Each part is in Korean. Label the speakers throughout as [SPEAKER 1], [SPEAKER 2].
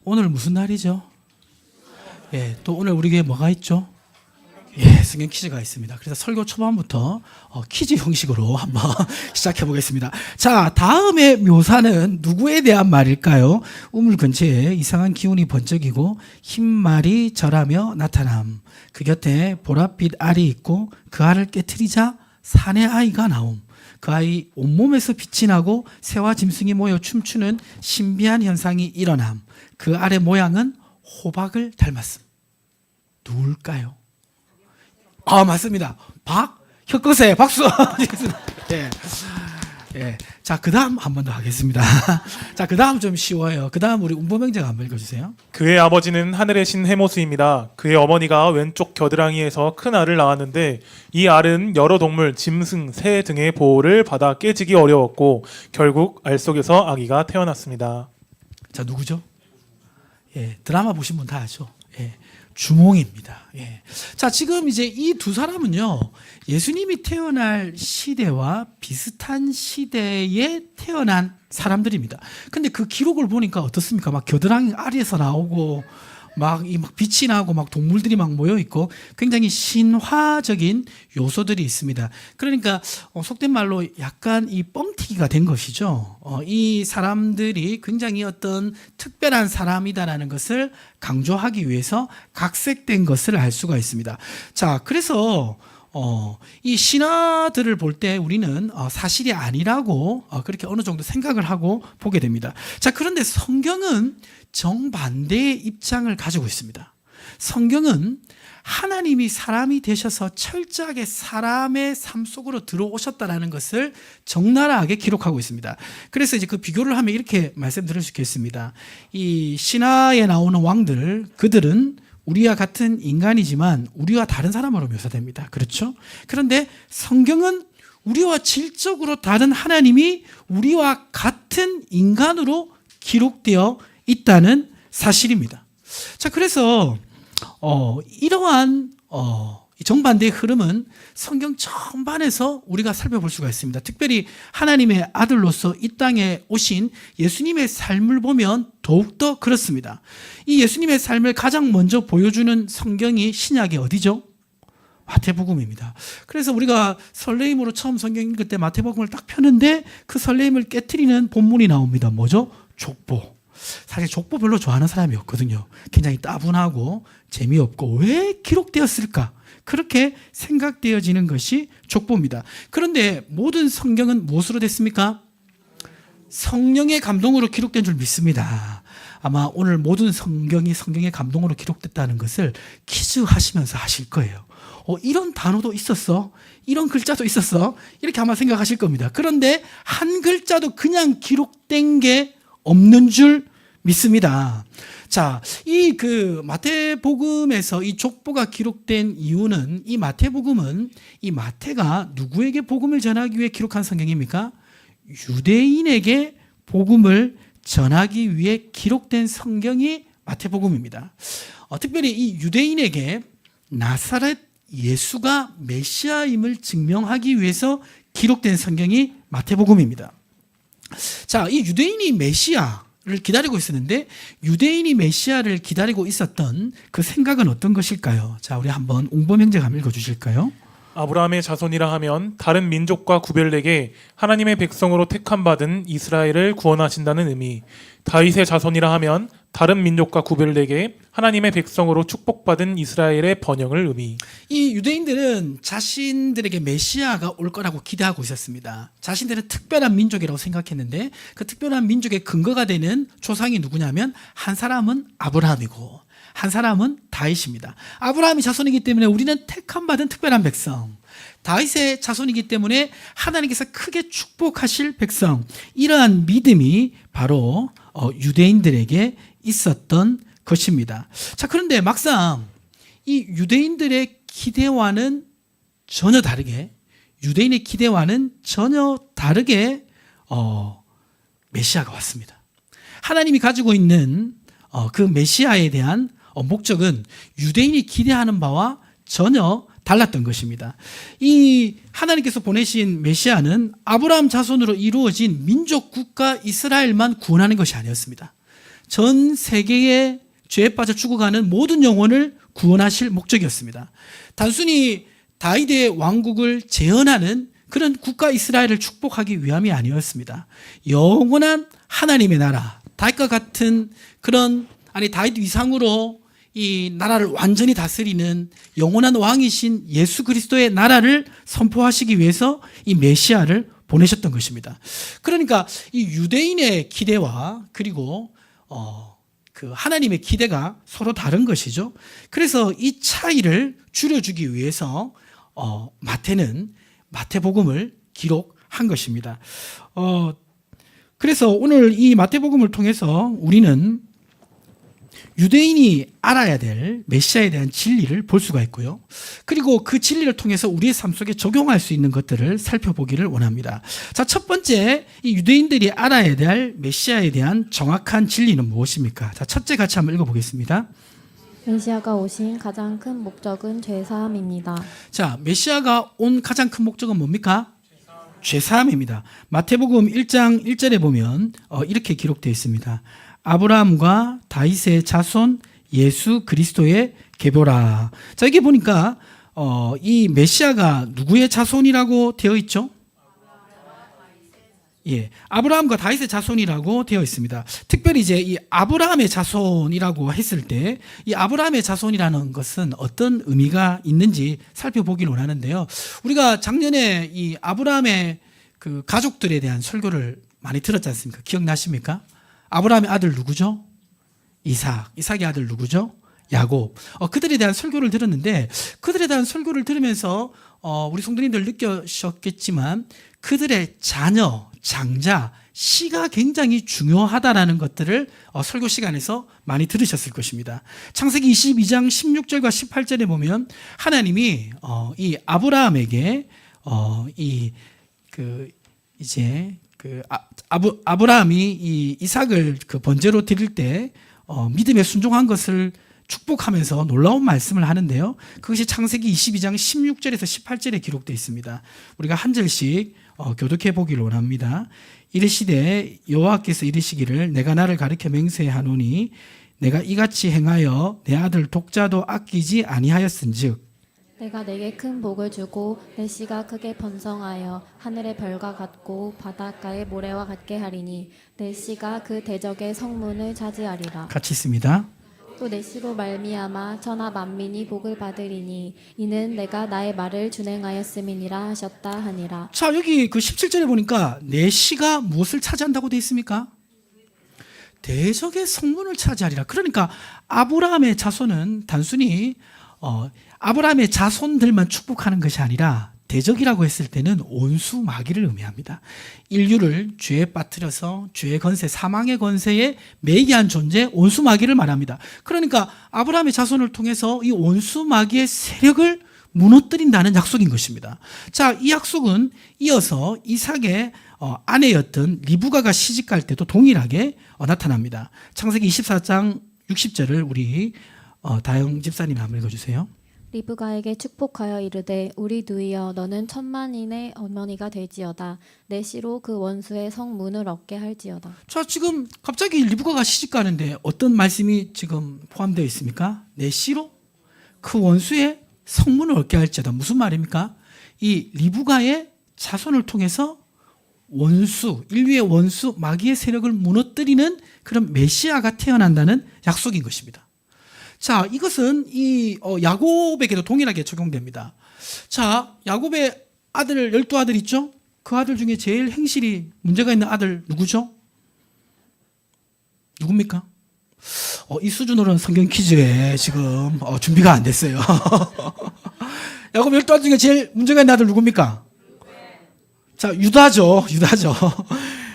[SPEAKER 1] 오늘 무슨 날이죠? 예, 또 오늘 우리 교회에 뭐가 있죠? 예, 성경 퀴즈가 있습니다. 그래서 설교 초반부터 퀴즈 형식으로 한번 시작해 보겠습니다. 자, 다음의 묘사는 누구에 대한 말일까요? 우물 근처에 이상한 기운이 번쩍이고 흰말이 절하며 나타남. 그 곁에 보랏빛 알이 있고 그 알을 깨트리자 사내 아이가 나옴. 그 아이 온몸에서 빛이 나고 새와 짐승이 모여 춤추는 신비한 현상이 일어남. 그 알의 모양은 호박을 닮았음. 누굴까요? 아, 맞습니다. 혀끝에 박수. 예. 예. 자, 그 다음 한 번 더 하겠습니다. 자, 그 다음 좀 쉬워요. 그 다음 우리 운보명제가 한번 읽어주세요.
[SPEAKER 2] 그의 아버지는 하늘의 신 헤모스입니다. 그의 어머니가 왼쪽 겨드랑이에서 큰 알을 낳았는데 이 알은 여러 동물, 짐승, 새 등의 보호를 받아 깨지기 어려웠고 결국 알 속에서 아기가 태어났습니다.
[SPEAKER 1] 자, 누구죠? 예, 드라마 보신 분 다 아죠? 예. 주몽입니다. 예. 자, 지금 이제 이 두 사람은요, 예수님이 태어날 시대와 비슷한 시대에 태어난 사람들입니다. 근데 그 기록을 보니까 어떻습니까? 막 겨드랑이 알에서 나오고, 막 빛이 나고, 막 동물들이 막 모여 있고, 굉장히 신화적인 요소들이 있습니다. 그러니까, 속된 말로 약간 이 뻥튀기가 된 것이죠. 이 사람들이 굉장히 어떤 특별한 사람이다라는 것을 강조하기 위해서 각색된 것을 알 수가 있습니다. 자, 그래서, 이 신화들을 볼 때 우리는 사실이 아니라고 그렇게 어느 정도 생각을 하고 보게 됩니다. 자, 그런데 성경은 정반대의 입장을 가지고 있습니다. 성경은 하나님이 사람이 되셔서 철저하게 사람의 삶 속으로 들어오셨다는 것을 적나라하게 기록하고 있습니다. 그래서 이제 그 비교를 하면 이렇게 말씀드릴 수 있겠습니다. 이 신화에 나오는 왕들, 그들은 우리와 같은 인간이지만 우리와 다른 사람으로 묘사됩니다. 그렇죠? 그런데 성경은 우리와 질적으로 다른 하나님이 우리와 같은 인간으로 기록되어 있다는 사실입니다. 자, 그래서 이러한 정반대의 흐름은 성경 전반에서 우리가 살펴볼 수가 있습니다. 특별히 하나님의 아들로서 이 땅에 오신 예수님의 삶을 보면 더욱더 그렇습니다. 이 예수님의 삶을 가장 먼저 보여주는 성경이 신약의 어디죠? 마태복음입니다. 그래서 우리가 설레임으로 처음 성경 읽을 때 마태복음을 딱 펴는데 그 설레임을 깨트리는 본문이 나옵니다. 뭐죠? 족보. 사실 족보 별로 좋아하는 사람이 없거든요. 굉장히 따분하고 재미없고 왜 기록되었을까? 그렇게 생각되어지는 것이 족보입니다. 그런데 모든 성경은 무엇으로 됐습니까? 성령의 감동으로 기록된 줄 믿습니다. 아마 오늘 모든 성경이 성령의 감동으로 기록됐다는 것을 퀴즈 하시면서 하실 거예요. 이런 단어도 있었어? 이런 글자도 있었어? 이렇게 아마 생각하실 겁니다. 그런데 한 글자도 그냥 기록된 게 없는 줄 믿습니다. 자, 이 마태복음에서 이 족보가 기록된 이유는 이 마태복음은 이 마태가 누구에게 복음을 전하기 위해 기록한 성경입니까? 유대인에게 복음을 전하기 위해 기록된 성경이 마태복음입니다. 특별히 이 유대인에게 나사렛 예수가 메시아임을 증명하기 위해서 기록된 성경이 마태복음입니다. 자, 이 유대인이 메시아를 기다리고 있었는데 유대인이 메시아를 기다리고 있었던 그 생각은 어떤 것일까요? 자, 우리 한번 웅범형제가 한번 읽어주실까요?
[SPEAKER 2] 아브라함의 자손이라 하면 다른 민족과 구별되게 하나님의 백성으로 택함받은 이스라엘을 구원하신다는 의미. 다윗의 자손이라 하면 다른 민족과 구별되게 하나님의 백성으로 축복받은 이스라엘의 번영을 의미.
[SPEAKER 1] 이 유대인들은 자신들에게 메시아가 올 거라고 기대하고 있었습니다. 자신들은 특별한 민족이라고 생각했는데 그 특별한 민족의 근거가 되는 조상이 누구냐면 한 사람은 아브라함이고 한 사람은 다윗입니다. 아브라함이 자손이기 때문에 우리는 택함받은 특별한 백성, 다윗의 자손이기 때문에 하나님께서 크게 축복하실 백성, 이러한 믿음이 바로 유대인들에게 있었던 것입니다. 자, 그런데 막상 이 유대인들의 기대와는 전혀 다르게, 유대인의 기대와는 전혀 다르게 메시아가 왔습니다. 하나님이 가지고 있는 그 메시아에 대한 목적은 유대인이 기대하는 바와 전혀 달랐던 것입니다. 이 하나님께서 보내신 메시아는 아브라함 자손으로 이루어진 민족 국가 이스라엘만 구원하는 것이 아니었습니다. 전 세계에 죄에 빠져 죽어가는 모든 영혼을 구원하실 목적이었습니다. 단순히 다윗의 왕국을 재현하는 그런 국가 이스라엘을 축복하기 위함이 아니었습니다. 영원한 하나님의 나라, 다윗과 같은 그런 다윗 위상으로 이 나라를 완전히 다스리는 영원한 왕이신 예수 그리스도의 나라를 선포하시기 위해서 이 메시아를 보내셨던 것입니다. 그러니까 이 유대인의 기대와 그리고 그 하나님의 기대가 서로 다른 것이죠. 그래서 이 차이를 줄여주기 위해서 마태는 마태복음을 기록한 것입니다. 그래서 오늘 이 마태복음을 통해서 우리는 유대인이 알아야 될 메시아에 대한 진리를 볼 수가 있고요. 그리고 그 진리를 통해서 우리의 삶 속에 적용할 수 있는 것들을 살펴보기를 원합니다. 자, 첫 번째, 이 유대인들이 알아야 될 메시아에 대한 정확한 진리는 무엇입니까? 자, 첫째 같이 한번 읽어보겠습니다.
[SPEAKER 3] 메시아가 오신 가장 큰 목적은 죄사함입니다.
[SPEAKER 1] 자, 메시아가 온 가장 큰 목적은 뭡니까? 죄사함입니다. 마태복음 1장 1절에 보면 이렇게 기록되어 있습니다. 아브라함과 다윗의 자손 예수 그리스도의 계보라. 자, 여기 보니까 이 메시아가 누구의 자손이라고 되어 있죠? 예, 아브라함과 다윗의 자손이라고 되어 있습니다. 특별히 이제 이 아브라함의 자손이라고 했을 때 이 아브라함의 자손이라는 것은 어떤 의미가 있는지 살펴보기를 원하는데요. 우리가 작년에 이 아브라함의 그 가족들에 대한 설교를 많이 들었지 않습니까? 기억나십니까? 아브라함의 아들 누구죠? 이삭의 아들 누구죠? 야곱. 그들에 대한 설교를 들었는데 그들에 대한 설교를 들으면서 우리 성도님들 느끼셨겠지만 그들의 자녀, 장자, 씨가 굉장히 중요하다라는 것들을 설교 시간에서 많이 들으셨을 것입니다. 창세기 22장 16절과 18절에 보면 하나님이 이 아브라함에게 아브라함이 이 이삭을 그 번제로 드릴 때 믿음에 순종한 것을 축복하면서 놀라운 말씀을 하는데요. 그것이 창세기 22장 16절에서 18절에 기록되어 있습니다. 우리가 한 절씩 교독해 보기를 원합니다. 이르시되 여호와께서 이르시기를 내가 나를 가리켜 맹세하노니 내가 이같이 행하여 내 아들 독자도 아끼지 아니하였은즉
[SPEAKER 3] 내가 내게 큰 복을 주고 내 씨가 크게 번성하여 하늘의 별과 같고 바닷가의 모래와 같게 하리니 내 씨가 그 대적의 성문을 차지하리라.
[SPEAKER 1] 같이 있습니다.
[SPEAKER 3] 또 내 씨로 말미암아 천하 만민이 복을 받으리니 이는 내가 나의 말을 준행하였음이니라 하셨다 하니라.
[SPEAKER 1] 자, 여기 그 17절에 보니까 내 씨가 무엇을 차지한다고 되어 있습니까? 대적의 성문을 차지하리라. 그러니까 아브라함의 자손은 단순히 아브라함의 자손들만 축복하는 것이 아니라 대적이라고 했을 때는 온수 마귀를 의미합니다. 인류를 죄에 빠뜨려서 죄의 권세, 사망의 권세에 매이게 한 존재 온수 마귀를 말합니다. 그러니까 아브라함의 자손을 통해서 이 온수 마귀의 세력을 무너뜨린다는 약속인 것입니다. 자, 이 약속은 이어서 이삭의 아내였던 리브가가 시집갈 때도 동일하게 나타납니다. 창세기 24장 60절을 우리 다영 집사님이 한번 읽어주세요.
[SPEAKER 3] 리브가에게 축복하여 이르되 우리 누이여 너는 천만인의 어머니가 될지어다. 내 씨로 그 원수의 성문을 얻게 할지어다.
[SPEAKER 1] 자, 지금 갑자기 리브가가 시집 가는데 어떤 말씀이 지금 포함되어 있습니까? 내 씨로 그 원수의 성문을 얻게 할지어다. 무슨 말입니까? 이 리브가의 자손을 통해서 원수, 인류의 원수, 마귀의 세력을 무너뜨리는 그런 메시아가 태어난다는 약속인 것입니다. 자, 이것은 이 야곱에게도 동일하게 적용됩니다. 자, 야곱의 아들 12아들 있죠? 그 아들 중에 제일 행실이 문제가 있는 아들 누구죠? 누굽니까? 이 수준으로는 성경 퀴즈에 지금 준비가 안 됐어요. 야곱 12아들 중에 제일 문제가 있는 아들 누굽니까? 자, 유다죠.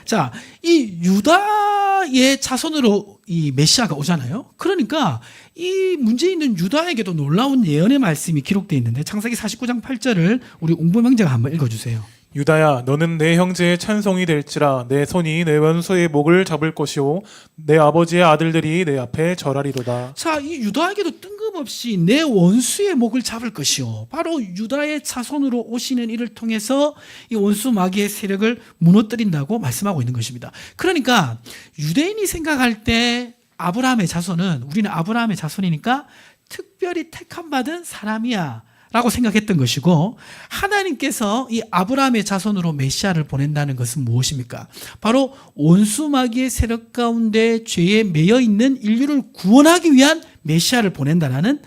[SPEAKER 1] 자, 이 유다의 자손으로 이 메시아가 오잖아요. 그러니까 이 문제 있는 유다에게도 놀라운 예언의 말씀이 기록되어 있는데 창세기 49장 8절을 우리 옹범 형제가 한번 읽어주세요.
[SPEAKER 2] 유다야 너는 내 형제의 찬송이 될지라 내 손이 내 원수의 목을 잡을 것이요 내 아버지의 아들들이 내 앞에 절하리로다.
[SPEAKER 1] 자, 이 유다에게도 뜬금없이 내 원수의 목을 잡을 것이요. 바로 유다의 자손으로 오시는 이를 통해서 이 원수 마귀의 세력을 무너뜨린다고 말씀하고 있는 것입니다. 그러니까 유대인이 생각할 때 아브라함의 자손은 우리는 아브라함의 자손이니까 특별히 택함받은 사람이야 라고 생각했던 것이고, 하나님께서 이 아브라함의 자손으로 메시아를 보낸다는 것은 무엇입니까? 바로 온수마귀의 세력 가운데 죄에 매여 있는 인류를 구원하기 위한 메시아를 보낸다라는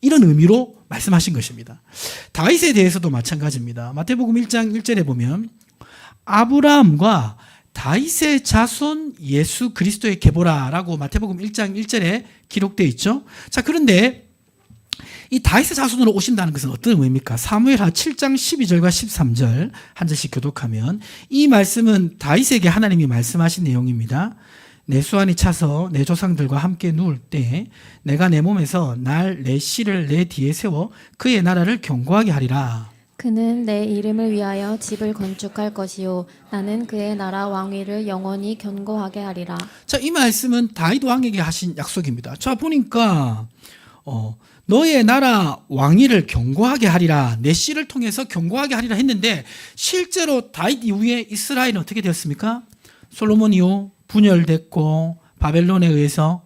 [SPEAKER 1] 이런 의미로 말씀하신 것입니다. 다윗에 대해서도 마찬가지입니다. 마태복음 1장 1절에 보면 아브라함과 다윗의 자손 예수 그리스도의 계보라라고 마태복음 1장 1절에 기록되어 있죠. 자, 그런데 이 다윗의 자손으로 오신다는 것은 어떤 의미입니까? 사무엘하 7장 12절과 13절 한 절씩 교독하면 이 말씀은 다윗에게 하나님이 말씀하신 내용입니다. 내 수완이 차서 내 조상들과 함께 누울 때 내가 내 몸에서 내 씨를 내 뒤에 세워 그의 나라를 견고하게 하리라.
[SPEAKER 3] 그는 내 이름을 위하여 집을 건축할 것이요 나는 그의 나라 왕위를 영원히 견고하게 하리라.
[SPEAKER 1] 자, 이 말씀은 다윗 왕에게 하신 약속입니다. 자, 보니까 너의 나라 왕위를 견고하게 하리라, 내 씨를 통해서 견고하게 하리라 했는데, 실제로 다윗 이후에 이스라엘은 어떻게 되었습니까? 솔로몬 이후 분열됐고 바벨론에 의해서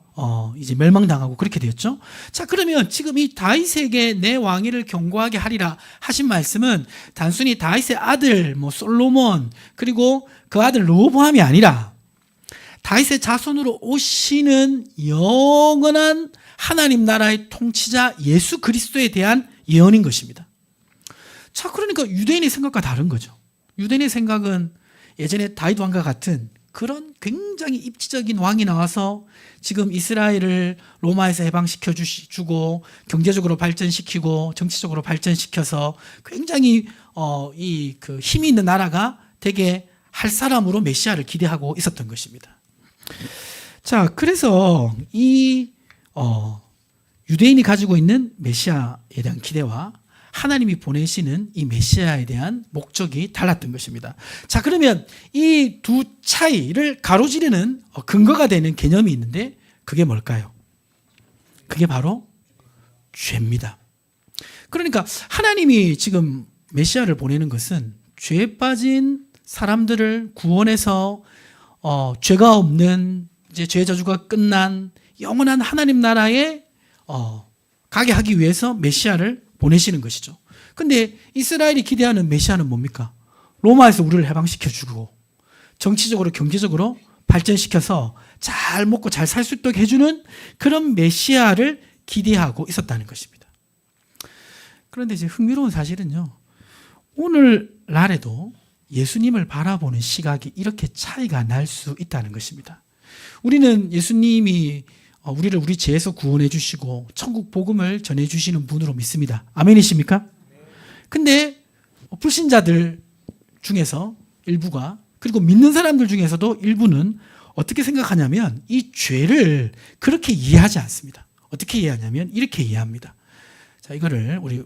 [SPEAKER 1] 이제 멸망당하고 그렇게 되었죠. 자, 그러면 지금 이 다윗에게 내 왕위를 견고하게 하리라 하신 말씀은 단순히 다윗의 아들 솔로몬 그리고 그 아들 르호보암이 아니라 다윗의 자손으로 오시는 영원한 하나님 나라의 통치자 예수 그리스도에 대한 예언인 것입니다. 자, 그러니까 유대인의 생각과 다른 거죠. 유대인의 생각은 예전에 다윗 왕과 같은 그런 굉장히 입지적인 왕이 나와서 지금 이스라엘을 로마에서 해방시켜 주고 경제적으로 발전시키고 정치적으로 발전시켜서 굉장히 그 힘이 있는 나라가 되게 할 사람으로 메시아를 기대하고 있었던 것입니다. 자, 그래서 이 유대인이 가지고 있는 메시아에 대한 기대와 하나님이 보내시는 이 메시아에 대한 목적이 달랐던 것입니다. 자, 그러면 이 두 차이를 가로지르는 근거가 되는 개념이 있는데 그게 뭘까요? 그게 바로 죄입니다. 그러니까 하나님이 지금 메시아를 보내는 것은 죄에 빠진 사람들을 구원해서 죄가 없는 이제 죄 저주가 끝난 영원한 하나님 나라에 가게 하기 위해서 메시아를 보내시는 것이죠. 근데 이스라엘이 기대하는 메시아는 뭡니까? 로마에서 우리를 해방시켜 주고 정치적으로 경제적으로 발전시켜서 잘 먹고 잘 살 수 있도록 해주는 그런 메시아를 기대하고 있었다는 것입니다. 그런데 이제 흥미로운 사실은요, 오늘날에도 예수님을 바라보는 시각이 이렇게 차이가 날 수 있다는 것입니다. 우리는 예수님이 우리를 우리 죄에서 구원해 주시고 천국 복음을 전해 주시는 분으로 믿습니다. 아멘이십니까? 근데 불신자들 중에서 일부가, 그리고 믿는 사람들 중에서도 일부는 어떻게 생각하냐면 이 죄를 그렇게 이해하지 않습니다. 어떻게 이해하냐면 이렇게 이해합니다. 자, 이거를 우리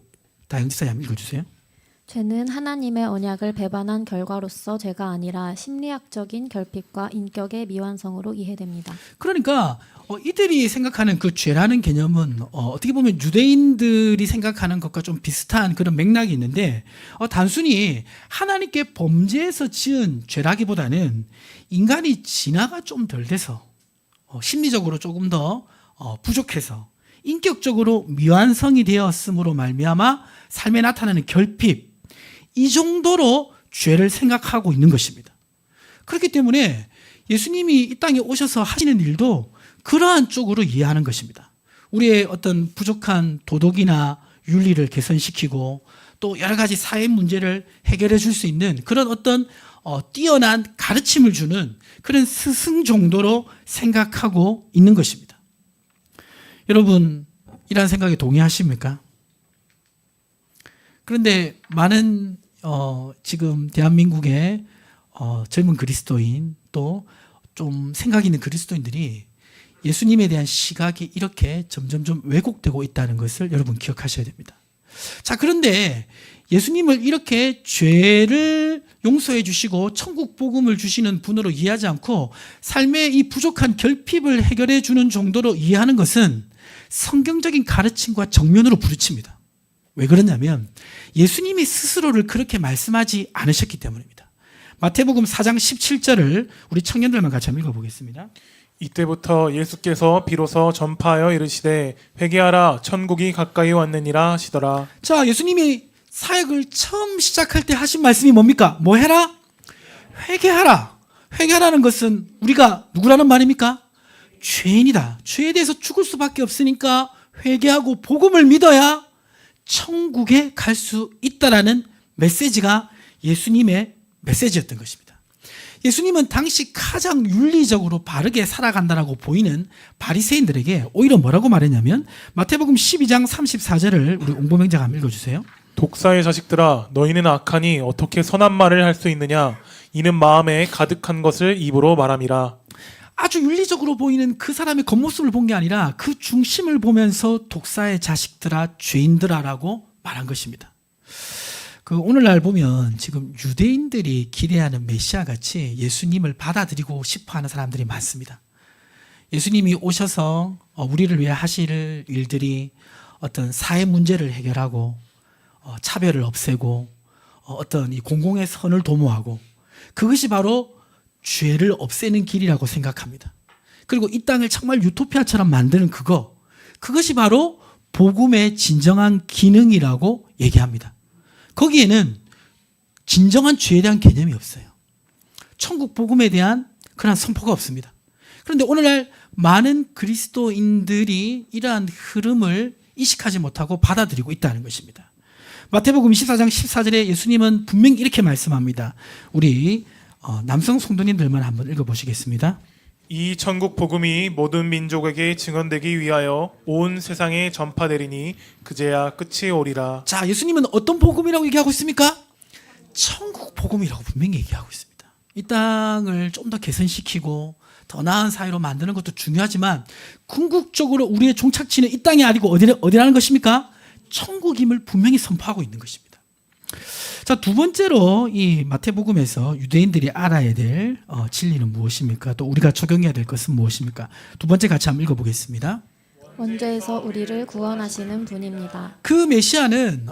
[SPEAKER 1] 다영 지사님 한번 읽어주세요.
[SPEAKER 3] 죄는 하나님의 언약을 배반한 결과로서 죄가 아니라 심리학적인 결핍과 인격의 미완성으로 이해됩니다.
[SPEAKER 1] 그러니까 이들이 생각하는 그 죄라는 개념은 어떻게 보면 유대인들이 생각하는 것과 좀 비슷한 그런 맥락이 있는데, 단순히 하나님께 범죄에서 지은 죄라기보다는 인간이 진화가 좀 덜 돼서 심리적으로 조금 더 부족해서 인격적으로 미완성이 되었음으로 말미암아 삶에 나타나는 결핍, 이 정도로 죄를 생각하고 있는 것입니다. 그렇기 때문에 예수님이 이 땅에 오셔서 하시는 일도 그러한 쪽으로 이해하는 것입니다. 우리의 어떤 부족한 도덕이나 윤리를 개선시키고 또 여러 가지 사회 문제를 해결해 줄 수 있는 그런 어떤 뛰어난 가르침을 주는 그런 스승 정도로 생각하고 있는 것입니다. 여러분, 이런 생각에 동의하십니까? 그런데 많은 지금 대한민국의 젊은 그리스도인 또 좀 생각 있는 그리스도인들이 예수님에 대한 시각이 이렇게 점점 왜곡되고 있다는 것을 여러분 기억하셔야 됩니다. 자, 그런데 예수님을 이렇게 죄를 용서해 주시고 천국 복음을 주시는 분으로 이해하지 않고 삶의 이 부족한 결핍을 해결해 주는 정도로 이해하는 것은 성경적인 가르침과 정면으로 부딪힙니다. 왜 그러냐면 예수님이 스스로를 그렇게 말씀하지 않으셨기 때문입니다. 마태복음 4장 17절을 우리 청년들만 같이 한번 읽어보겠습니다.
[SPEAKER 2] 이때부터 예수께서 비로소 전파하여 이르시되 회개하라 천국이 가까이 왔느니라 하시더라.
[SPEAKER 1] 자, 예수님이 사역을 처음 시작할 때 하신 말씀이 뭡니까? 뭐 해라? 회개하라. 회개하라는 것은 우리가 누구라는 말입니까? 죄인이다. 죄에 대해서 죽을 수밖에 없으니까 회개하고 복음을 믿어야 천국에 갈 수 있다라는 메시지가 예수님의 메시지였던 것입니다. 예수님은 당시 가장 윤리적으로 바르게 살아간다라고 보이는 바리새인들에게 오히려 뭐라고 말했냐면 마태복음 12장 34절을 우리 옹보명자가 한번 읽어주세요.
[SPEAKER 2] 독사의 자식들아 너희는 악하니 어떻게 선한 말을 할 수 있느냐 이는 마음에 가득한 것을 입으로 말함이라.
[SPEAKER 1] 아주 윤리적으로 보이는 그 사람의 겉모습을 본 게 아니라 그 중심을 보면서 독사의 자식들아 죄인들아라고 말한 것입니다. 그 오늘날 보면 지금 유대인들이 기대하는 메시아 같이 예수님을 받아들이고 싶어하는 사람들이 많습니다. 예수님이 오셔서 우리를 위해 하실 일들이 어떤 사회 문제를 해결하고 차별을 없애고 어떤 이 공공의 선을 도모하고 그것이 바로 죄를 없애는 길이라고 생각합니다. 그리고 이 땅을 정말 유토피아처럼 만드는 그것이 바로 복음의 진정한 기능이라고 얘기합니다. 거기에는 진정한 죄에 대한 개념이 없어요. 천국 복음에 대한 그런 선포가 없습니다. 그런데 오늘날 많은 그리스도인들이 이러한 흐름을 인식하지 못하고 받아들이고 있다는 것입니다. 마태복음 24장 14절에 예수님은 분명히 이렇게 말씀합니다. 우리 남성 성도님들만 한번 읽어보시겠습니다.
[SPEAKER 2] 이 천국 복음이 모든 민족에게 증언되기 위하여 온 세상에 전파되리니 그제야 끝이 오리라.
[SPEAKER 1] 자, 예수님은 어떤 복음이라고 얘기하고 있습니까? 천국 복음이라고 분명히 얘기하고 있습니다. 이 땅을 좀 더 개선시키고 더 나은 사회로 만드는 것도 중요하지만 궁극적으로 우리의 종착지는 이 땅이 아니고 어디라는 것입니까? 천국임을 분명히 선포하고 있는 것입니다. 자, 두 번째로 이 마태복음에서 유대인들이 알아야 될 진리는 무엇입니까? 또 우리가 적용해야 될 것은 무엇입니까? 두 번째 같이 한번 읽어보겠습니다.
[SPEAKER 3] 원죄에서 우리를 구원하시는 분입니다.
[SPEAKER 1] 그 메시아는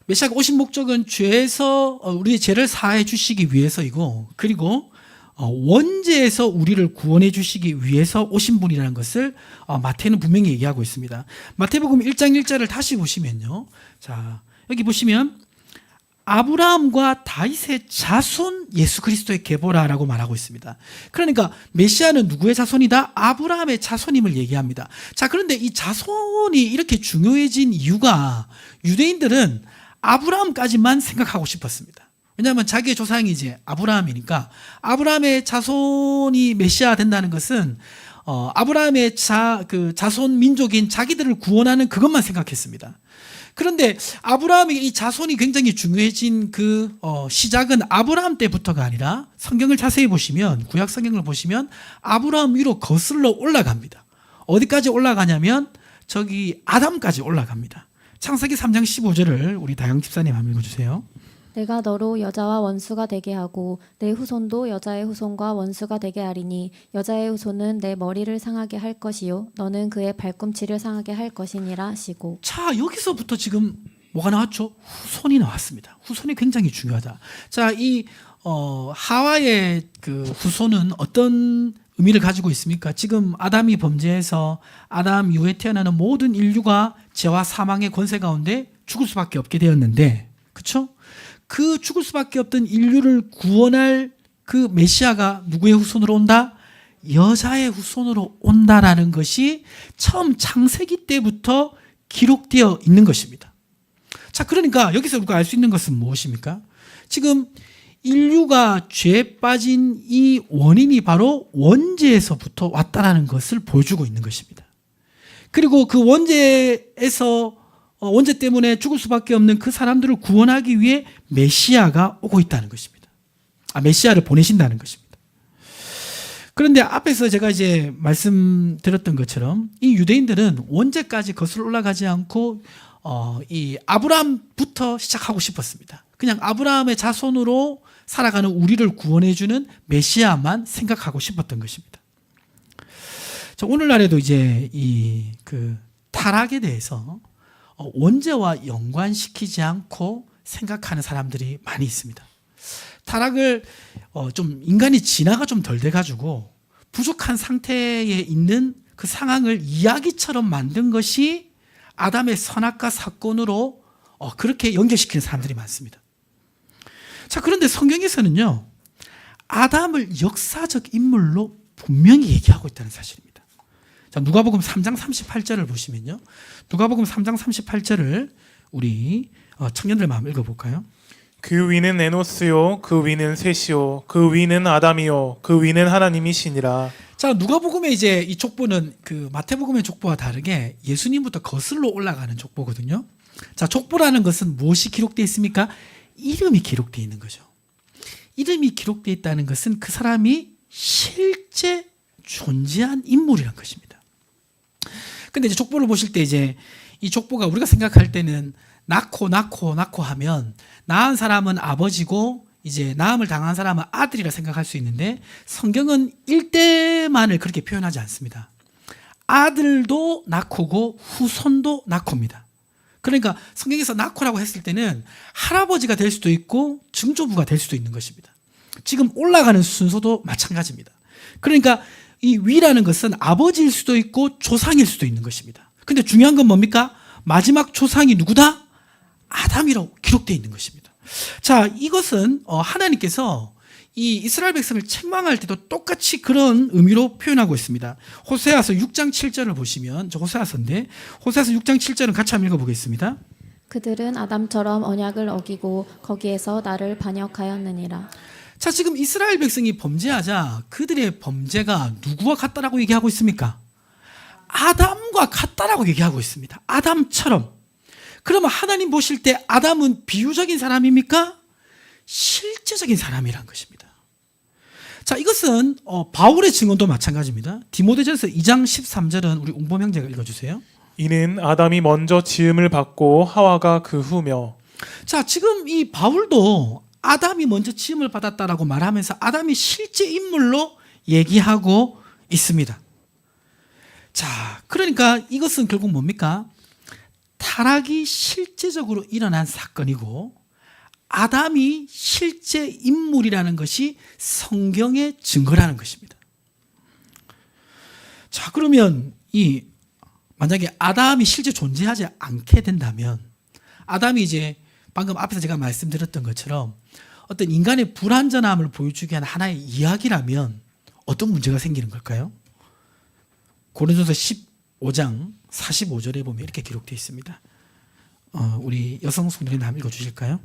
[SPEAKER 1] 메시아가 오신 목적은 죄에서 우리의 죄를 사해 주시기 위해서이고 그리고 원죄에서 우리를 구원해 주시기 위해서 오신 분이라는 것을 마태는 분명히 얘기하고 있습니다. 마태복음 1장 1절을 다시 보시면요. 자, 여기 보시면 아브라함과 다윗의 자손 예수 그리스도의 계보라라고 말하고 있습니다. 그러니까 메시아는 누구의 자손이다? 아브라함의 자손임을 얘기합니다. 자, 그런데 이 자손이 이렇게 중요해진 이유가 유대인들은 아브라함까지만 생각하고 싶었습니다. 왜냐하면 자기의 조상이 이제 아브라함이니까 아브라함의 자손이 메시아 된다는 것은 아브라함의 자손 민족인 자기들을 구원하는 그것만 생각했습니다. 그런데 아브라함의 이 자손이 굉장히 중요해진 그 시작은 아브라함 때부터가 아니라 성경을 자세히 보시면 구약 성경을 보시면 아브라함 위로 거슬러 올라갑니다. 어디까지 올라가냐면 저기 아담까지 올라갑니다. 창세기 3장 15절을 우리 다영 집사님 한번 읽어주세요.
[SPEAKER 3] 내가 너로 여자와 원수가 되게 하고 내 후손도 여자의 후손과 원수가 되게 하리니 여자의 후손은 내 머리를 상하게 할 것이요 너는 그의 발꿈치를 상하게 할 것이니라 하시고.
[SPEAKER 1] 자, 여기서부터 지금 뭐가 나왔죠? 후손이 나왔습니다. 후손이 굉장히 중요하다. 자, 이 하와의 그 후손은 어떤 의미를 가지고 있습니까? 지금 아담이 범죄해서 아담 이후에 태어나는 모든 인류가 죄와 사망의 권세 가운데 죽을 수밖에 없게 되었는데, 그렇죠? 그 죽을 수밖에 없던 인류를 구원할 그 메시아가 누구의 후손으로 온다? 여자의 후손으로 온다라는 것이 처음 창세기 때부터 기록되어 있는 것입니다. 자, 그러니까 여기서 우리가 알 수 있는 것은 무엇입니까? 지금 인류가 죄에 빠진 이 원인이 바로 원죄에서부터 왔다라는 것을 보여주고 있는 것입니다. 그리고 그 원죄에서 원죄 때문에 죽을 수밖에 없는 그 사람들을 구원하기 위해 메시아가 오고 있다는 것입니다. 메시아를 보내신다는 것입니다. 그런데 앞에서 제가 이제 말씀드렸던 것처럼 이 유대인들은 원죄까지 거슬러 올라가지 않고 이 아브라함부터 시작하고 싶었습니다. 그냥 아브라함의 자손으로 살아가는 우리를 구원해주는 메시아만 생각하고 싶었던 것입니다. 자, 오늘날에도 이제 이 그 타락에 대해서 원죄와 연관시키지 않고 생각하는 사람들이 많이 있습니다. 타락을 좀 인간이 진화가 좀 덜 돼가지고 부족한 상태에 있는 그 상황을 이야기처럼 만든 것이 아담의 선악과 사건으로 그렇게 연결시키는 사람들이 많습니다. 자, 그런데 성경에서는요, 아담을 역사적 인물로 분명히 얘기하고 있다는 사실입니다. 자, 누가복음 3장 38절을 보시면요. 누가복음 3장 38절을 우리 청년들 한번 읽어볼까요?
[SPEAKER 2] 그 위는 에노스요, 그 위는 셋이요, 그 위는 아담이요, 그 위는 하나님이시니라.
[SPEAKER 1] 자, 누가복음의 이제 이 족보는 그 마태복음의 족보와 다르게 예수님부터 거슬러 올라가는 족보거든요. 자, 족보라는 것은 무엇이 기록되어 있습니까? 이름이 기록되어 있는 거죠. 이름이 기록되어 있다는 것은 그 사람이 실제 존재한 인물이란 것입니다. 근데 이제 족보를 보실 때 이제 이 족보가 우리가 생각할 때는 낳고 하면 낳은 사람은 아버지고 이제 낳음을 당한 사람은 아들이라 생각할 수 있는데 성경은 일대만을 그렇게 표현하지 않습니다. 아들도 낳고고 후손도 낳고입니다. 그러니까 성경에서 낳고라고 했을 때는 할아버지가 될 수도 있고 증조부가 될 수도 있는 것입니다. 지금 올라가는 순서도 마찬가지입니다. 그러니까 이 위라는 것은 아버지일 수도 있고 조상일 수도 있는 것입니다. 근데 중요한 건 뭡니까? 마지막 조상이 누구다? 아담이라고 기록되어 있는 것입니다. 자, 이것은 하나님께서 이 이스라엘 백성을 책망할 때도 똑같이 그런 의미로 표현하고 있습니다. 호세아서 6장 7절을 보시면, 저 호세아서인데 호세아서 6장 7절은 같이 한번 읽어보겠습니다.
[SPEAKER 3] 그들은 아담처럼 언약을 어기고 거기에서 나를 반역하였느니라.
[SPEAKER 1] 자, 지금 이스라엘 백성이 범죄하자 그들의 범죄가 누구와 같다라고 얘기하고 있습니까? 아담과 같다라고 얘기하고 있습니다. 아담처럼. 그러면 하나님 보실 때 아담은 비유적인 사람입니까? 실제적인 사람이란 것입니다. 자, 이것은 바울의 증언도 마찬가지입니다. 디모데전서 2장 13절은 우리 웅범 형제가 읽어주세요.
[SPEAKER 2] 이는 아담이 먼저 지음을 받고 하와가 그 후며.
[SPEAKER 1] 자, 지금 이 바울도 아담이 먼저 지음을 받았다라고 말하면서 아담이 실제 인물로 얘기하고 있습니다. 자, 그러니까 이것은 결국 뭡니까? 타락이 실제적으로 일어난 사건이고 아담이 실제 인물이라는 것이 성경의 증거라는 것입니다. 자, 그러면 만약에 아담이 실제 존재하지 않게 된다면 아담이 이제 방금 앞에서 제가 말씀드렸던 것처럼 어떤 인간의 불완전함을 보여주기 위한 하나의 이야기라면 어떤 문제가 생기는 걸까요? 고린도서 15장 45절에 보면 이렇게 기록되어 있습니다. 우리 여성 성도님 한번 읽어주실까요?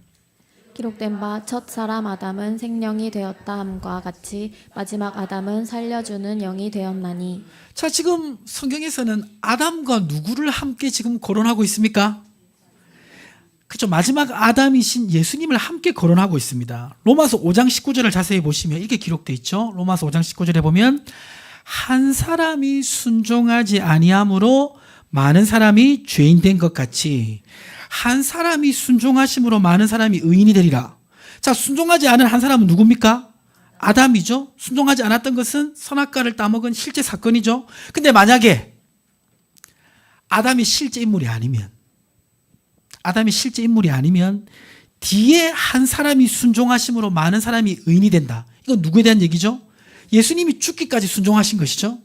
[SPEAKER 3] 기록된 바 첫 사람 아담은 생명이 되었다 함과 같이 마지막 아담은 살려주는 영이 되었나니.
[SPEAKER 1] 자, 지금 성경에서는 아담과 누구를 함께 지금 거론하고 있습니까? 그렇죠. 마지막 아담이신 예수님을 함께 거론하고 있습니다. 로마서 5장 19절을 자세히 보시면 이렇게 기록되어 있죠. 로마서 5장 19절에 보면 한 사람이 순종하지 아니함으로 많은 사람이 죄인 된 것 같이 한 사람이 순종하심으로 많은 사람이 의인이 되리라. 자, 순종하지 않은 한 사람은 누굽니까? 아담이죠. 순종하지 않았던 것은 선악과를 따먹은 실제 사건이죠. 근데 만약에 아담이 실제 인물이 아니면 뒤에 한 사람이 순종하심으로 많은 사람이 의인이 된다. 이건 누구에 대한 얘기죠? 예수님이 죽기까지 순종하신 것이죠.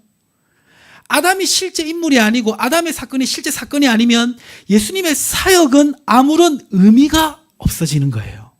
[SPEAKER 1] 아담이 실제 인물이 아니고 아담의 사건이 실제 사건이 아니면 예수님의 사역은 아무런 의미가 없어지는 거예요.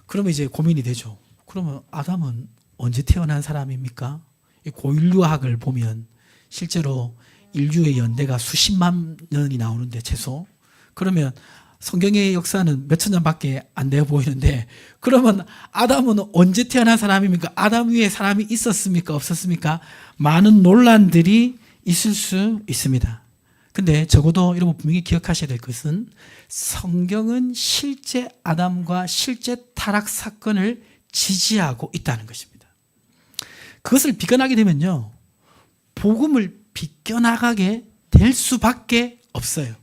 [SPEAKER 1] 그러면 이제 고민이 되죠. 그러면 아담은 언제 태어난 사람입니까? 이 고인류학을 보면 실제로 인류의 연대가 수십만 년이 나오는데 최소. 그러면 성경의 역사는 몇천 년밖에 안 돼 보이는데 그러면 아담은 언제 태어난 사람입니까? 아담 위에 사람이 있었습니까? 없었습니까? 많은 논란들이 있을 수 있습니다. 근데 적어도 여러분 분명히 기억하셔야 될 것은 성경은 실제 아담과 실제 타락 사건을 지지하고 있다는 것입니다. 그것을 비껴나게 되면요, 복음을 비껴나가게 될 수밖에 없어요.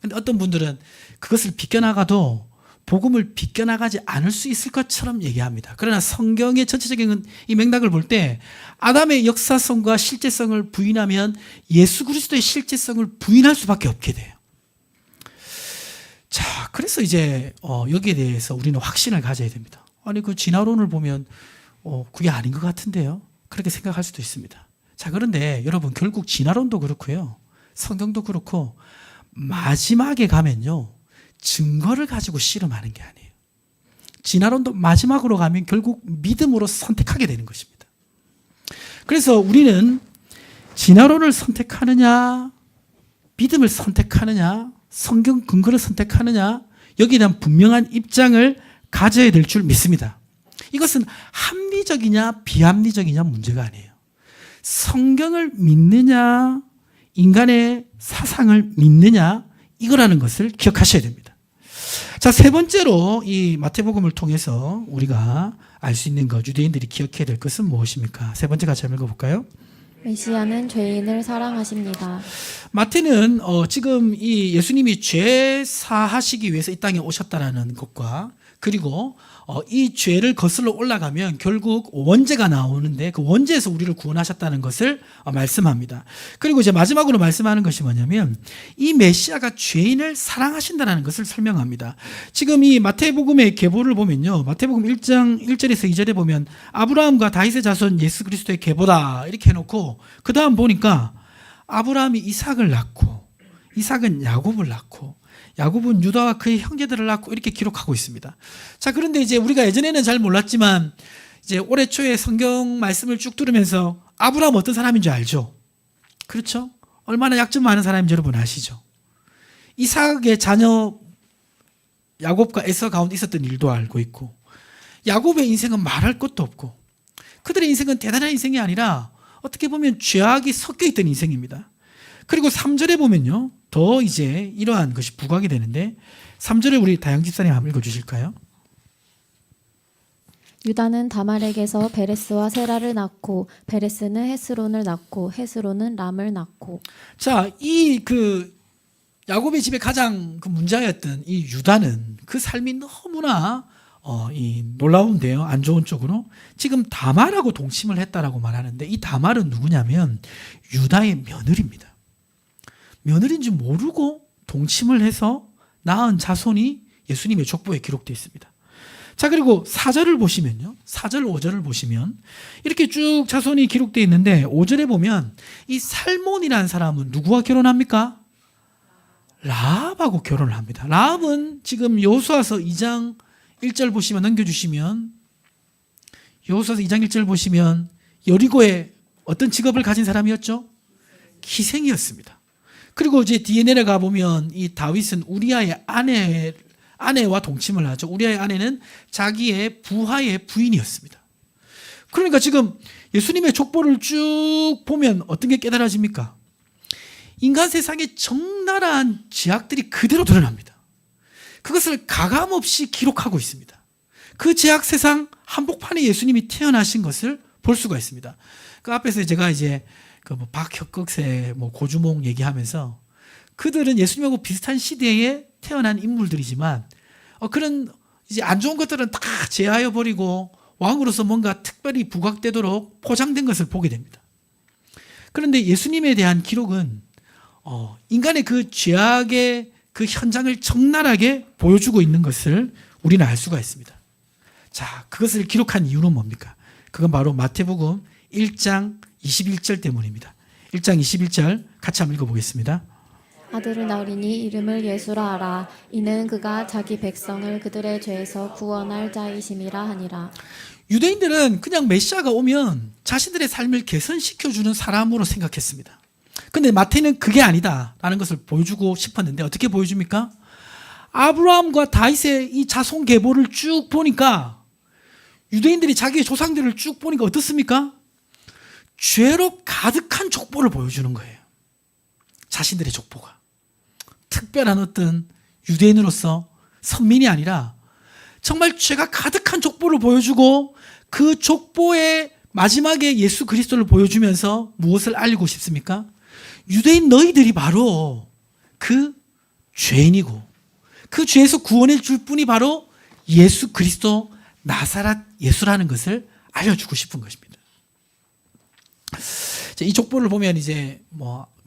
[SPEAKER 1] 근데 어떤 분들은 그것을 비껴나가도 복음을 비껴나가지 않을 수 있을 것처럼 얘기합니다. 그러나 성경의 전체적인 이 맥락을 볼 때 아담의 역사성과 실제성을 부인하면 예수 그리스도의 실제성을 부인할 수밖에 없게 돼요. 자, 그래서 이제 여기에 대해서 우리는 확신을 가져야 됩니다. 아니 그 진화론을 보면 그게 아닌 것 같은데요. 그렇게 생각할 수도 있습니다. 자, 그런데 여러분 결국 진화론도 그렇고요. 성경도 그렇고 마지막에 가면요. 증거를 가지고 씨름하는 게 아니에요. 진화론도 마지막으로 가면 결국 믿음으로 선택하게 되는 것입니다. 그래서 우리는 진화론을 선택하느냐, 믿음을 선택하느냐, 성경 근거를 선택하느냐, 여기에 대한 분명한 입장을 가져야 될 줄 믿습니다. 이것은 합리적이냐 비합리적이냐 문제가 아니에요. 성경을 믿느냐, 인간의 사상을 믿느냐, 이거라는 것을 기억하셔야 됩니다. 자, 세 번째로 이 마태복음을 통해서 우리가 알 수 있는 것, 유대인들이 기억해야 될 것은 무엇입니까? 세 번째 같이 한번 읽어볼까요?
[SPEAKER 3] 메시아는 죄인을 사랑하십니다.
[SPEAKER 1] 마태는 지금 이 예수님이 죄 사하시기 위해서 이 땅에 오셨다라는 것과 그리고 이 죄를 거슬러 올라가면 결국 원죄가 나오는데 그 원죄에서 우리를 구원하셨다는 것을 말씀합니다. 그리고 이제 마지막으로 말씀하는 것이 뭐냐면 이 메시아가 죄인을 사랑하신다는 것을 설명합니다. 지금 이 마태복음의 계보를 보면요. 마태복음 1장 1절에서 2절에 보면 아브라함과 다윗의 자손 예수 그리스도의 계보다 이렇게 해놓고 그 다음 보니까 아브라함이 이삭을 낳고 이삭은 야곱을 낳고 야곱은 유다와 그의 형제들을 낳고 이렇게 기록하고 있습니다. 자, 그런데 이제 우리가 예전에는 잘 몰랐지만 이제 올해 초에 성경 말씀을 쭉 들으면서 아브라함 어떤 사람인 줄 알죠? 그렇죠? 얼마나 약점 많은 사람인지 여러분 아시죠? 이삭의 자녀 야곱과 에서 가운데 있었던 일도 알고 있고 야곱의 인생은 말할 것도 없고 그들의 인생은 대단한 인생이 아니라 어떻게 보면 죄악이 섞여 있던 인생입니다. 그리고 3절에 보면요. 더 이제 이러한 것이 부각이 되는데 3절에 우리 다영 집사님 한번 읽어주실까요?
[SPEAKER 3] 유다는 다말에게서 베레스와 세라를 낳고 베레스는 헤스론을 낳고 헤스론은 람을 낳고.
[SPEAKER 1] 자, 이 야곱의 집에 가장 그 문제였던 이 유다는 그 삶이 너무나 이 놀라운데요. 안 좋은 쪽으로 지금 다말하고 동침을 했다라고 말하는데 이 다말은 누구냐면 유다의 며느리입니다. 며느리인 줄 모르고 동침을 해서 낳은 자손이 예수님의 족보에 기록되어 있습니다. 자, 그리고 4절을 보시면요. 4절, 5절을 보시면 이렇게 쭉 자손이 기록되어 있는데 5절에 보면 이 살몬이라는 사람은 누구와 결혼합니까? 라합하고 결혼을 합니다. 라합은 지금 여호수아서 2장 1절 보시면 넘겨주시면 여호수아서 2장 1절 보시면 여리고에 어떤 직업을 가진 사람이었죠? 기생이었습니다. 그리고 이제 뒤에 내려가 보면 이 다윗은 우리아의 아내와 동침을 하죠. 우리아의 아내는 자기의 부하의 부인이었습니다. 그러니까 지금 예수님의 족보를 쭉 보면 어떤 게 깨달아집니까? 인간 세상에 적나라한 죄악들이 그대로 드러납니다. 그것을 가감없이 기록하고 있습니다. 그 죄악 세상 한복판에 예수님이 태어나신 것을 볼 수가 있습니다. 그 앞에서 제가 이제 박혁극세 고주몽 얘기하면서 그들은 예수님하고 비슷한 시대에 태어난 인물들이지만 그런 이제 안 좋은 것들은 다 제하여 버리고 왕으로서 뭔가 특별히 부각되도록 포장된 것을 보게 됩니다. 그런데 예수님에 대한 기록은 인간의 그 죄악의 그 현장을 적나라하게 보여주고 있는 것을 우리는 알 수가 있습니다. 자, 그것을 기록한 이유는 뭡니까? 그건 바로 마태복음 1장 21절 때문입니다. 1장 21절 같이 한번 읽어보겠습니다.
[SPEAKER 3] 아들을 낳으리니 이름을 예수라 하라. 이는 그가 자기 백성을 그들의 죄에서 구원할 자이심이라 하니라.
[SPEAKER 1] 유대인들은 그냥 메시아가 오면 자신들의 삶을 개선시켜주는 사람으로 생각했습니다. 근데 마태는 그게 아니다라는 것을 보여주고 싶었는데 어떻게 보여줍니까? 아브라함과 다윗의 이 자손 계보를 쭉 보니까 유대인들이 자기의 조상들을 쭉 보니까 어떻습니까? 죄로 가득한 족보를 보여주는 거예요. 자신들의 족보가. 특별한 어떤 유대인으로서 선민이 아니라 정말 죄가 가득한 족보를 보여주고 그 족보의 마지막에 예수 그리스도를 보여주면서 무엇을 알리고 싶습니까? 유대인 너희들이 바로 그 죄인이고 그 죄에서 구원해 줄 분이 바로 예수 그리스도 나사렛 예수라는 것을 알려주고 싶은 것입니다. 이 족보를 보면 이제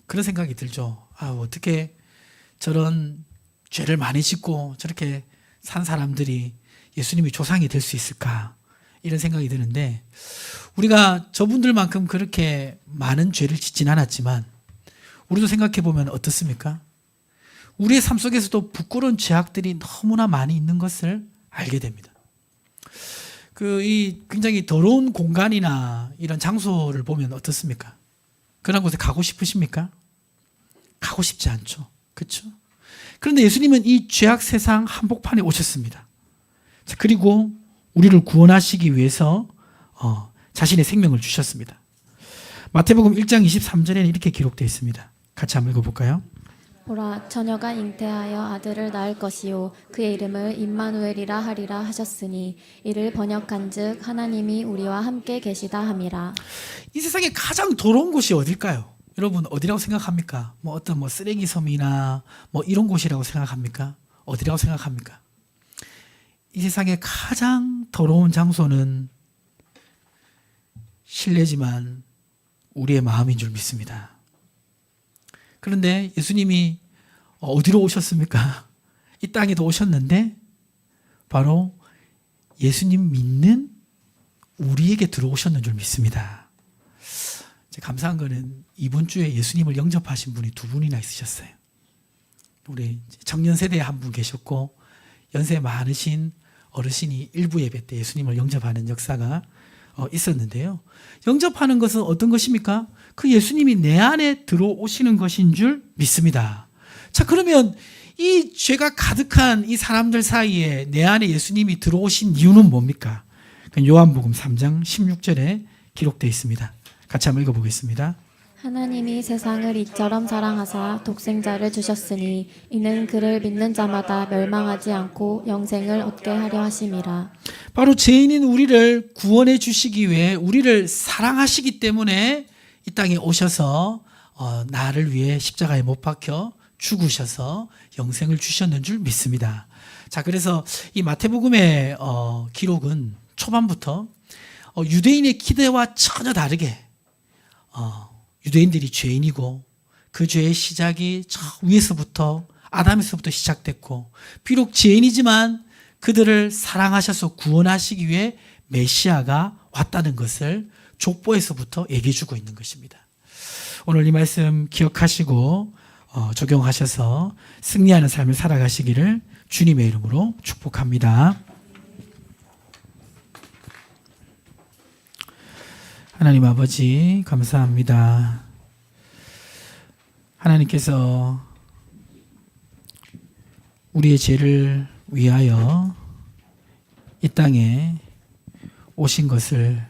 [SPEAKER 1] 그런 생각이 들죠. 어떻게 저런 죄를 많이 짓고 저렇게 산 사람들이 예수님이 조상이 될 수 있을까? 이런 생각이 드는데 우리가 저분들만큼 그렇게 많은 죄를 짓진 않았지만 우리도 생각해 보면 어떻습니까? 우리의 삶 속에서도 부끄러운 죄악들이 너무나 많이 있는 것을 알게 됩니다. 이 굉장히 더러운 공간이나 이런 장소를 보면 어떻습니까? 그런 곳에 가고 싶으십니까? 가고 싶지 않죠. 그렇죠? 그런데 예수님은 이 죄악 세상 한복판에 오셨습니다. 자, 그리고 우리를 구원하시기 위해서 자신의 생명을 주셨습니다. 마태복음 1장 23절에는 이렇게 기록되어 있습니다. 같이 한번 읽어볼까요?
[SPEAKER 3] 보라, 처녀가 잉태하여 아들을 낳을 것이요 그의 이름을 임마누엘이라 하리라 하셨으니 이를 번역한즉 하나님이 우리와 함께 계시다 함이라.
[SPEAKER 1] 이 세상에 가장 더러운 곳이 어딜까요? 여러분 어디라고 생각합니까? 어떤 쓰레기 섬이나 이런 곳이라고 생각합니까? 어디라고 생각합니까? 이 세상에 가장 더러운 장소는 실례지만 우리의 마음인 줄 믿습니다. 그런데 예수님이 어디로 오셨습니까? 이 땅에도 오셨는데 바로 예수님 믿는 우리에게 들어오셨는 줄 믿습니다. 감사한 거는 이번 주에 예수님을 영접하신 분이 2분이나 있으셨어요. 우리 청년 세대에 한 분 계셨고 연세 많으신 어르신이 일부 예배 때 예수님을 영접하는 역사가 있었는데요. 영접하는 것은 어떤 것입니까? 그 예수님이 내 안에 들어오시는 것인 줄 믿습니다. 자, 그러면 이 죄가 가득한 이 사람들 사이에 내 안에 예수님이 들어오신 이유는 뭡니까? 요한복음 3장 16절에 기록되어 있습니다. 같이 한번 읽어보겠습니다.
[SPEAKER 3] 하나님이 세상을 이처럼 사랑하사 독생자를 주셨으니 이는 그를 믿는 자마다 멸망하지 않고 영생을 얻게 하려 하심이라.
[SPEAKER 1] 바로 죄인인 우리를 구원해 주시기 위해 우리를 사랑하시기 때문에 이 땅에 오셔서 나를 위해 십자가에 못 박혀 죽으셔서 영생을 주셨는 줄 믿습니다. 자, 그래서 이 마태복음의 기록은 초반부터 유대인의 기대와 전혀 다르게 유대인들이 죄인이고 그 죄의 시작이 저 위에서부터 아담에서부터 시작됐고 비록 죄인이지만 그들을 사랑하셔서 구원하시기 위해 메시아가 왔다는 것을 족보에서부터 얘기해 주고 있는 것입니다. 오늘 이 말씀 기억하시고 적용하셔서 승리하는 삶을 살아가시기를 주님의 이름으로 축복합니다. 하나님 아버지 감사합니다. 하나님께서 우리의 죄를 위하여 이 땅에 오신 것을